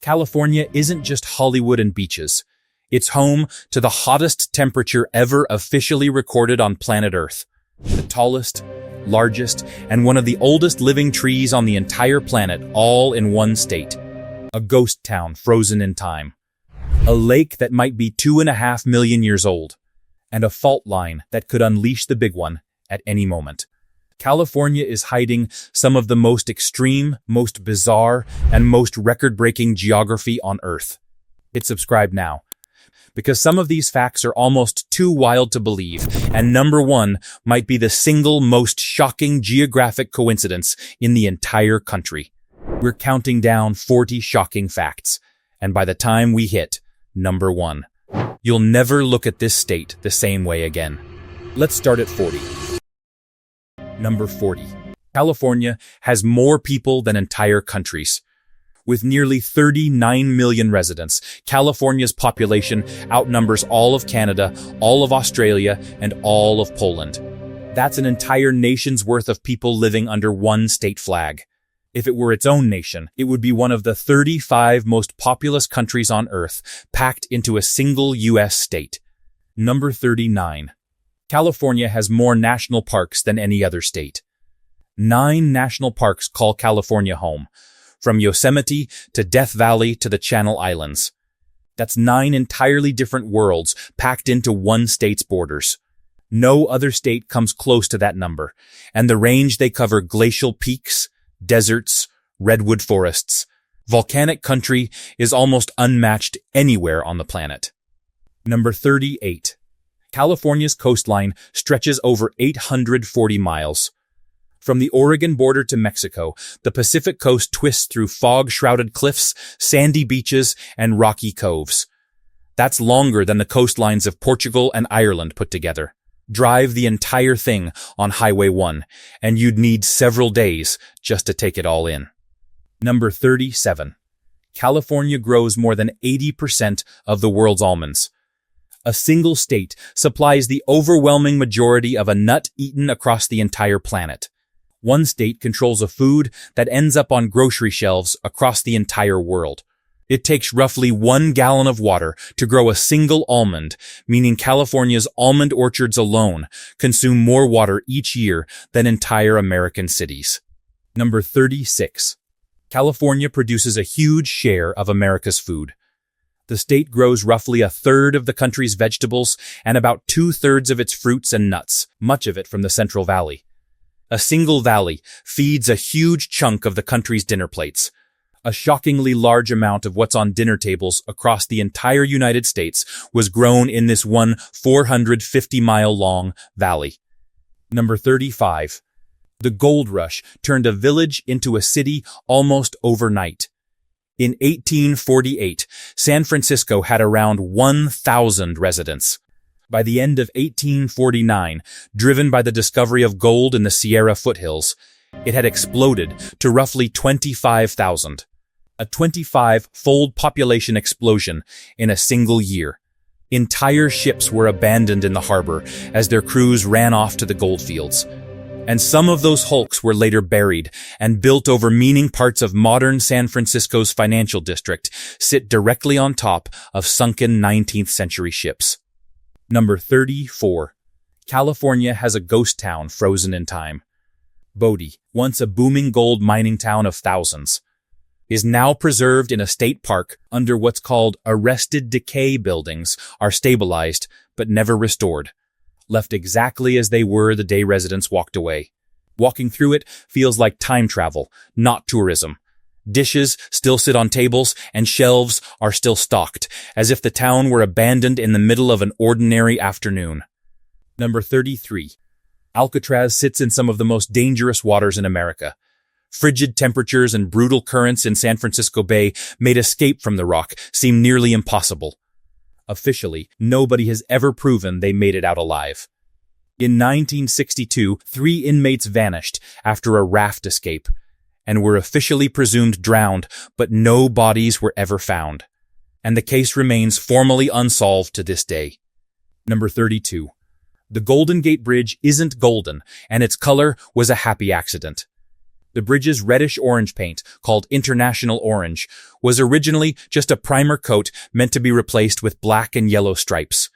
California isn't just Hollywood and beaches. It's home to the hottest temperature ever officially recorded on planet Earth. The tallest, largest, and one of the oldest living trees on the entire planet, all in one state. A ghost town frozen in time. A lake that might be 2.5 million years old. And a fault line that could unleash the big one at any moment. California is hiding some of the most extreme, most bizarre, and most record-breaking geography on Earth. Hit subscribe now, because some of these facts are almost too wild to believe, and number one might be the single most shocking geographic coincidence in the entire country. We're counting down 40 shocking facts, and by the time we hit number one, you'll never look at this state the same way again. Let's start at 40. Number 40. California has more people than entire countries. With nearly 39 million residents, California's population outnumbers all of Canada, all of Australia, and all of Poland. That's an entire nation's worth of people living under one state flag. If it were its own nation, it would be one of the 35 most populous countries on Earth, packed into a single U.S. state. Number 39. California has more national parks than any other state. 9 national parks call California home, from Yosemite to Death Valley to the Channel Islands. That's 9 entirely different worlds packed into one state's borders. No other state comes close to that number, and the range they cover: glacial peaks, deserts, redwood forests. Volcanic country is almost unmatched anywhere on the planet. Number 38. California's coastline stretches over 840 miles. From the Oregon border to Mexico, the Pacific coast twists through fog-shrouded cliffs, sandy beaches, and rocky coves. That's longer than the coastlines of Portugal and Ireland put together. Drive the entire thing on Highway 1, and you'd need several days just to take it all in. Number 37. California grows more than 80% of the world's almonds. A single state supplies the overwhelming majority of a nut eaten across the entire planet. One state controls a food that ends up on grocery shelves across the entire world. It takes roughly 1 gallon of water to grow a single almond, meaning California's almond orchards alone consume more water each year than entire American cities. Number 36. California produces a huge share of America's food. The state grows roughly 1/3 of the country's vegetables and about 2/3 of its fruits and nuts, much of it from the Central Valley. A single valley feeds a huge chunk of the country's dinner plates. A shockingly large amount of what's on dinner tables across the entire United States was grown in this one 450-mile-long valley. Number 35. The gold rush turned a village into a city almost overnight. In 1848, San Francisco had around 1,000 residents. By the end of 1849, driven by the discovery of gold in the Sierra foothills, it had exploded to roughly 25,000. A 25-fold population explosion in a single year. Entire ships were abandoned in the harbor as their crews ran off to the goldfields. And some of those hulks were later buried and built over, meaning parts of modern San Francisco's financial district sit directly on top of sunken 19th century ships. Number 34. California has a ghost town frozen in time. Bodie, once a booming gold mining town of thousands, is now preserved in a state park under what's called arrested decay. Buildings are stabilized but never restored, left exactly as they were the day residents walked away. Walking through it feels like time travel, not tourism. Dishes still sit on tables and shelves are still stocked, as if the town were abandoned in the middle of an ordinary afternoon. Number 33. Alcatraz sits in some of the most dangerous waters in America. Frigid temperatures and brutal currents in San Francisco Bay made escape from the rock seem nearly impossible. Officially, nobody has ever proven they made it out alive. In 1962, 3 inmates vanished after a raft escape and were officially presumed drowned, but no bodies were ever found. And the case remains formally unsolved to this day. Number 32. The Golden Gate Bridge isn't golden, and its color was a happy accident. The bridge's reddish-orange paint, called International Orange, was originally just a primer coat meant to be replaced with black and yellow stripes.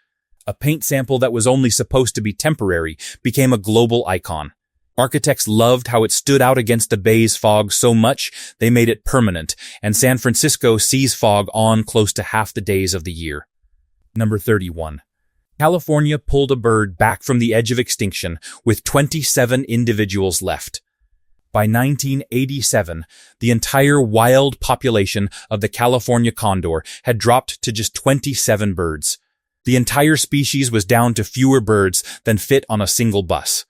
A paint sample that was only supposed to be temporary became a global icon. Architects loved how it stood out against the bay's fog so much they made it permanent, and San Francisco sees fog on close to half the days of the year. Number 31. California pulled a bird back from the edge of extinction with 27 individuals left. By 1987, the entire wild population of the California condor had dropped to just 27 birds. The entire species was down to fewer birds than fit on a single bus.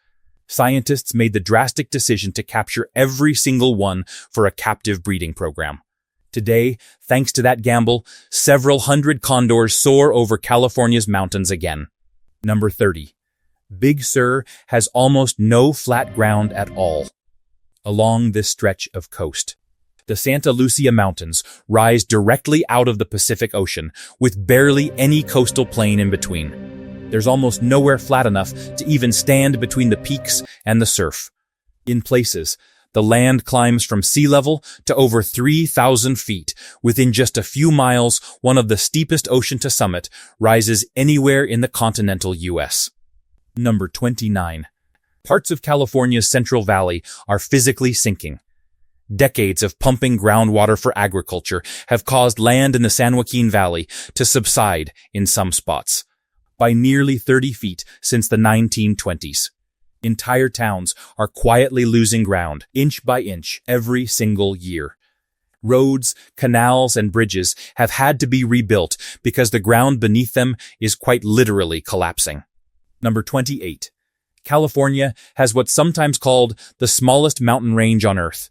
Scientists made the drastic decision to capture every single one for a captive breeding program. Today, thanks to that gamble, several hundred condors soar over California's mountains again. Number 30. Big Sur has almost no flat ground at all. Along this stretch of coast, the Santa Lucia Mountains rise directly out of the Pacific Ocean, with barely any coastal plain in between. There's almost nowhere flat enough to even stand between the peaks and the surf. In places, the land climbs from sea level to over 3,000 feet. Within just a few miles, one of the steepest ocean to summit rises anywhere in the continental U.S. Number 29. Parts of California's Central Valley are physically sinking. Decades of pumping groundwater for agriculture have caused land in the San Joaquin Valley to subside in some spots by nearly 30 feet since the 1920s. Entire towns are quietly losing ground, inch by inch, every single year. Roads, canals, and bridges have had to be rebuilt because the ground beneath them is quite literally collapsing. Number 28. California has what's sometimes called the smallest mountain range on Earth.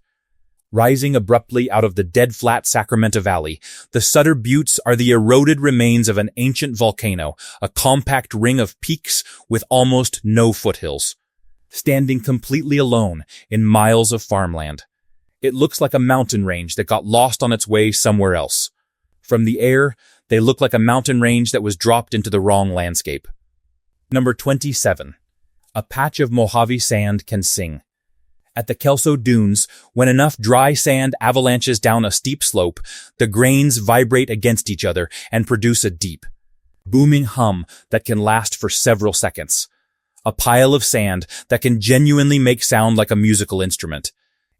Rising abruptly out of the dead-flat Sacramento Valley, the Sutter Buttes are the eroded remains of an ancient volcano, a compact ring of peaks with almost no foothills. Standing completely alone in miles of farmland. It looks like a mountain range that got lost on its way somewhere else. From the air, they look like a mountain range that was dropped into the wrong landscape. Number 27. A patch of Mojave sand can sing. At the Kelso Dunes, when enough dry sand avalanches down a steep slope, the grains vibrate against each other and produce a deep, booming hum that can last for several seconds. A pile of sand that can genuinely make sound like a musical instrument.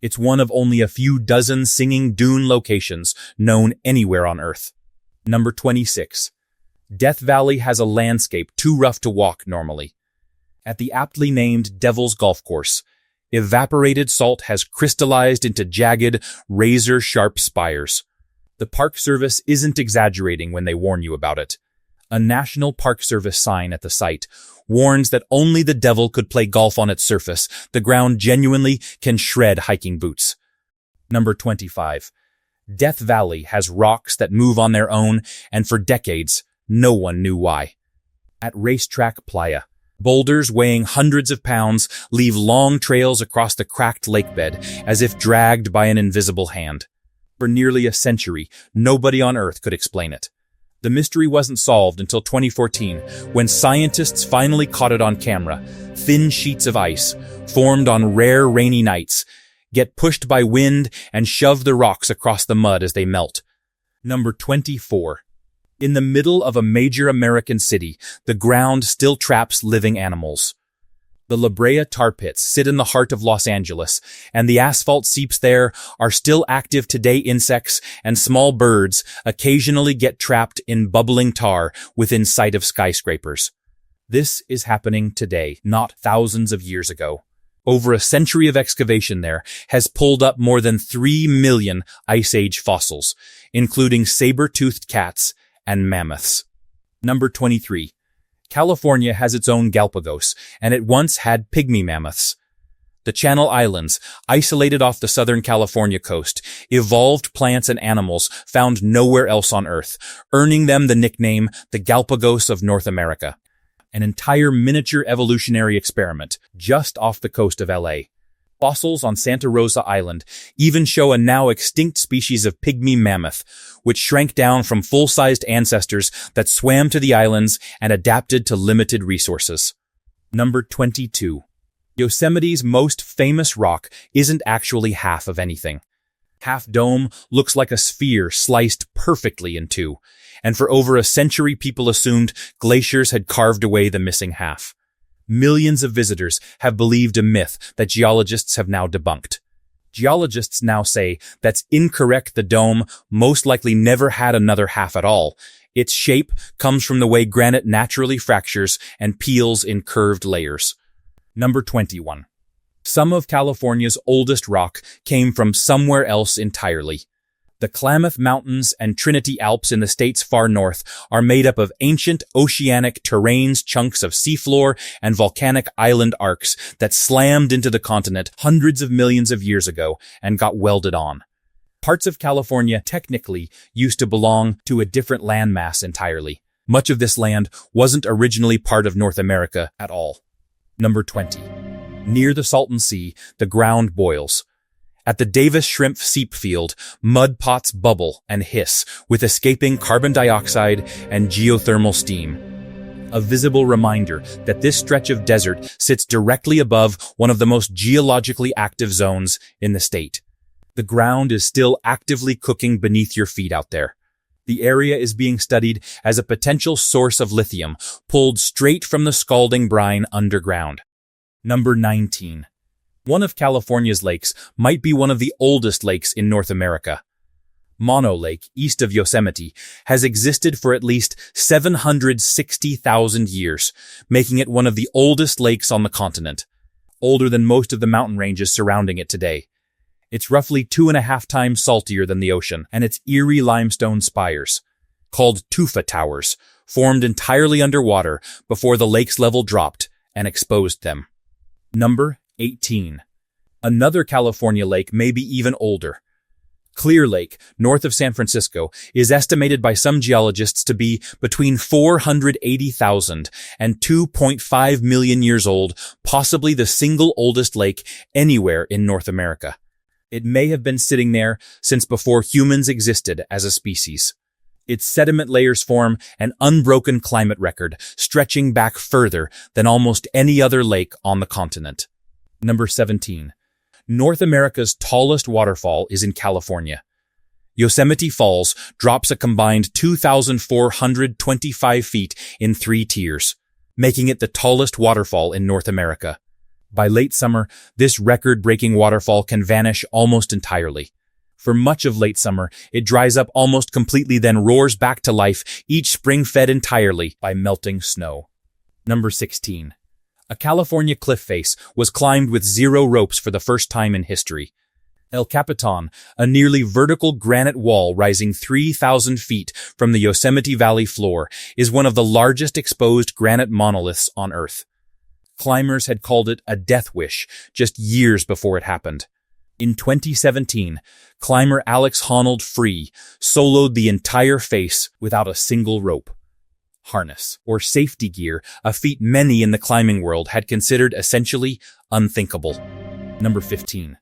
It's one of only a few dozen singing dune locations known anywhere on Earth. Number 26. Death Valley has a landscape too rough to walk normally. At the aptly named Devil's Golf Course, evaporated salt has crystallized into jagged, razor-sharp spires. The Park Service isn't exaggerating when they warn you about it. A National Park Service sign at the site warns that only the devil could play golf on its surface. The ground genuinely can shred hiking boots. Number 25. Death Valley has rocks that move on their own, and for decades, no one knew why. At Racetrack Playa, boulders weighing hundreds of pounds leave long trails across the cracked lakebed as if dragged by an invisible hand. For nearly a century, nobody on Earth could explain it. The mystery wasn't solved until 2014, when scientists finally caught it on camera. Thin sheets of ice, formed on rare rainy nights, get pushed by wind and shove the rocks across the mud as they melt. Number 24. In the middle of a major American city, the ground still traps living animals. The La Brea tar pits sit in the heart of Los Angeles, and the asphalt seeps there are still active today. Insects and small birds occasionally get trapped in bubbling tar within sight of skyscrapers. This is happening today, not thousands of years ago. Over a century of excavation there has pulled up more than 3 million Ice Age fossils, including saber-toothed cats and mammoths. Number 23. California has its own Galapagos, and it once had pygmy mammoths. The Channel Islands, isolated off the southern California coast, evolved plants and animals found nowhere else on Earth, earning them the nickname the Galapagos of North America. An entire miniature evolutionary experiment just off the coast of LA. Fossils on Santa Rosa Island even show a now extinct species of pygmy mammoth, which shrank down from full-sized ancestors that swam to the islands and adapted to limited resources. Number 22. Yosemite's most famous rock isn't actually half of anything. Half Dome looks like a sphere sliced perfectly in two, and for over a century people assumed glaciers had carved away the missing half. Millions of visitors have believed a myth that geologists have now debunked. Geologists now say that's incorrect. The dome most likely never had another half at all. Its shape comes from the way granite naturally fractures and peels in curved layers. Number 21. Some of California's oldest rock came from somewhere else entirely. The Klamath Mountains and Trinity Alps in the state's far north are made up of ancient oceanic terrains, chunks of seafloor, and volcanic island arcs that slammed into the continent hundreds of millions of years ago and got welded on. Parts of California technically used to belong to a different landmass entirely. Much of this land wasn't originally part of North America at all. Number 20. Near the Salton Sea, the ground boils. At the Davis Shrimp Seep Field, mud pots bubble and hiss with escaping carbon dioxide and geothermal steam. A visible reminder that this stretch of desert sits directly above one of the most geologically active zones in the state. The ground is still actively cooking beneath your feet out there. The area is being studied as a potential source of lithium, pulled straight from the scalding brine underground. Number 19. One of California's lakes might be one of the oldest lakes in North America. Mono Lake, east of Yosemite, has existed for at least 760,000 years, making it one of the oldest lakes on the continent, older than most of the mountain ranges surrounding it today. It's roughly 2.5 times saltier than the ocean, and its eerie limestone spires, called tufa towers, formed entirely underwater before the lake's level dropped and exposed them. Number 18. Another California lake may be even older. Clear Lake, north of San Francisco, is estimated by some geologists to be between 480,000 and 2.5 million years old, possibly the single oldest lake anywhere in North America. It may have been sitting there since before humans existed as a species. Its sediment layers form an unbroken climate record, stretching back further than almost any other lake on the continent. Number 17. North America's tallest waterfall is in California. Yosemite Falls drops a combined 2,425 feet in 3 tiers, making it the tallest waterfall in North America. By late summer, this record-breaking waterfall can vanish almost entirely. For much of late summer, it dries up almost completely, then roars back to life, each spring fed entirely by melting snow. Number 16. A California cliff face was climbed with 0 ropes for the first time in history. El Capitan, a nearly vertical granite wall rising 3,000 feet from the Yosemite Valley floor, is one of the largest exposed granite monoliths on Earth. Climbers had called it a death wish just years before it happened. In 2017, climber Alex Honnold Free soloed the entire face without a single rope, harness, or safety gear, a feat many in the climbing world had considered essentially unthinkable. Number 15.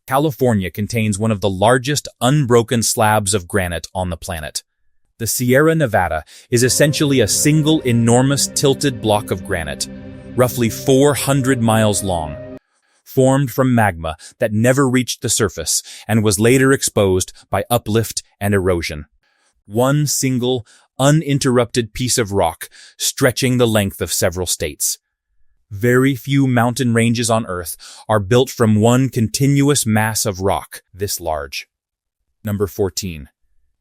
California contains one of the largest unbroken slabs of granite on the planet. The Sierra Nevada is essentially a single enormous tilted block of granite, roughly 400 miles long, formed from magma that never reached the surface and was later exposed by uplift and erosion. One single, uninterrupted piece of rock stretching the length of several states. Very few mountain ranges on Earth are built from one continuous mass of rock this large. Number 14.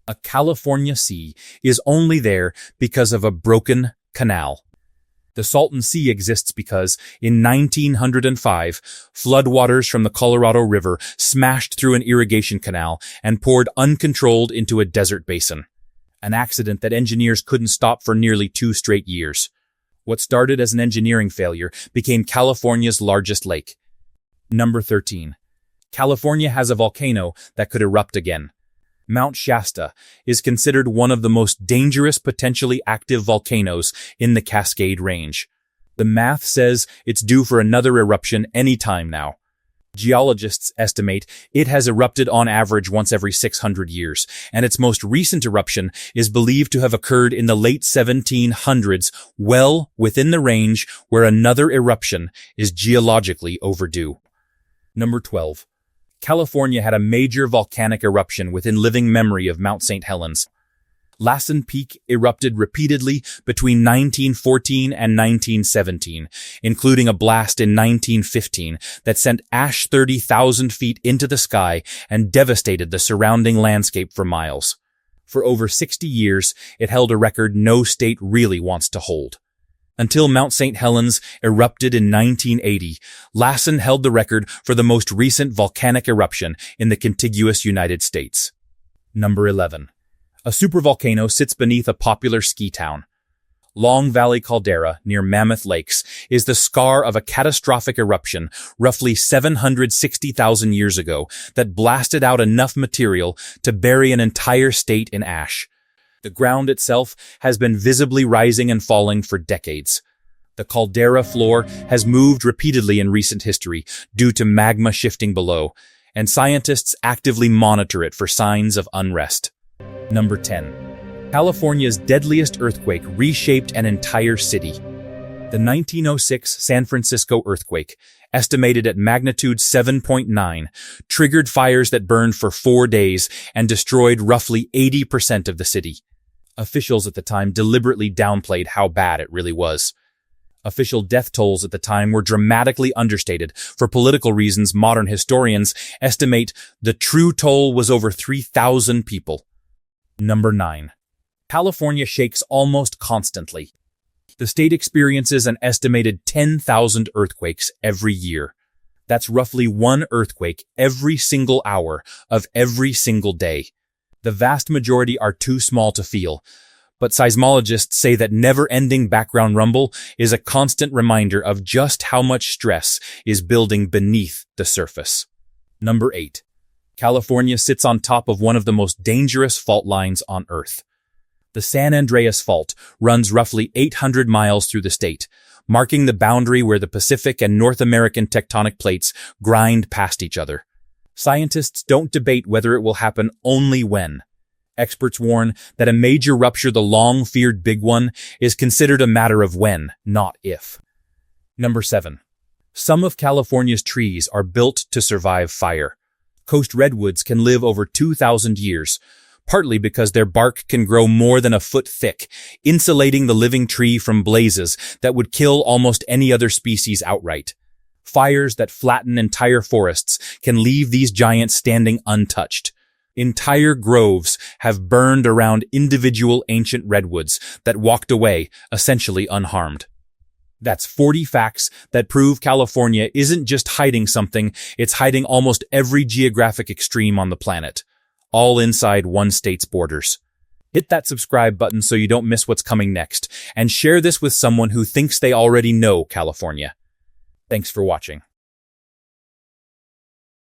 A California sea is only there because of a broken canal. The Salton Sea exists because, in 1905, floodwaters from the Colorado River smashed through an irrigation canal and poured uncontrolled into a desert basin. An accident that engineers couldn't stop for nearly 2 straight years. What started as an engineering failure became California's largest lake. Number 13. California has a volcano that could erupt again. Mount Shasta is considered one of the most dangerous potentially active volcanoes in the Cascade Range. The math says it's due for another eruption any time now. Geologists estimate it has erupted on average once every 600 years, and its most recent eruption is believed to have occurred in the late 1700s, well within the range where another eruption is geologically overdue. Number 12. California had a major volcanic eruption within living memory of Mount St. Helens. Lassen Peak erupted repeatedly between 1914 and 1917, including a blast in 1915 that sent ash 30,000 feet into the sky and devastated the surrounding landscape for miles. For over 60 years, it held a record no state really wants to hold. Until Mount St. Helens erupted in 1980, Lassen held the record for the most recent volcanic eruption in the contiguous United States. Number 11. A supervolcano sits beneath a popular ski town. Long Valley Caldera, near Mammoth Lakes, is the scar of a catastrophic eruption roughly 760,000 years ago that blasted out enough material to bury an entire state in ash. The ground itself has been visibly rising and falling for decades. The caldera floor has moved repeatedly in recent history due to magma shifting below, and scientists actively monitor it for signs of unrest. Number 10. California's deadliest earthquake reshaped an entire city. The 1906 San Francisco earthquake, estimated at magnitude 7.9, triggered fires that burned for 4 days and destroyed roughly 80% of the city. Officials at the time deliberately downplayed how bad it really was. Official death tolls at the time were dramatically understated. For political reasons, modern historians estimate the true toll was over 3,000 people. Number 9. California shakes almost constantly. The state experiences an estimated 10,000 earthquakes every year. That's roughly one earthquake every single hour of every single day. The vast majority are too small to feel, but seismologists say that never-ending background rumble is a constant reminder of just how much stress is building beneath the surface. Number 8. California sits on top of one of the most dangerous fault lines on Earth. The San Andreas Fault runs roughly 800 miles through the state, marking the boundary where the Pacific and North American tectonic plates grind past each other. Scientists don't debate whether it will happen only when. Experts warn that a major rupture, the long-feared big one, is considered a matter of when, not if. Number 7. Some of California's trees are built to survive fire. Coast redwoods can live over 2,000 years, partly because their bark can grow more than a foot thick, insulating the living tree from blazes that would kill almost any other species outright. Fires that flatten entire forests can leave these giants standing untouched. Entire groves have burned around individual ancient redwoods that walked away, essentially unharmed. That's 40 facts that prove California isn't just hiding something, it's hiding almost every geographic extreme on the planet, all inside one state's borders. Hit that subscribe button so you don't miss what's coming next, and share this with someone who thinks they already know California. Thanks for watching.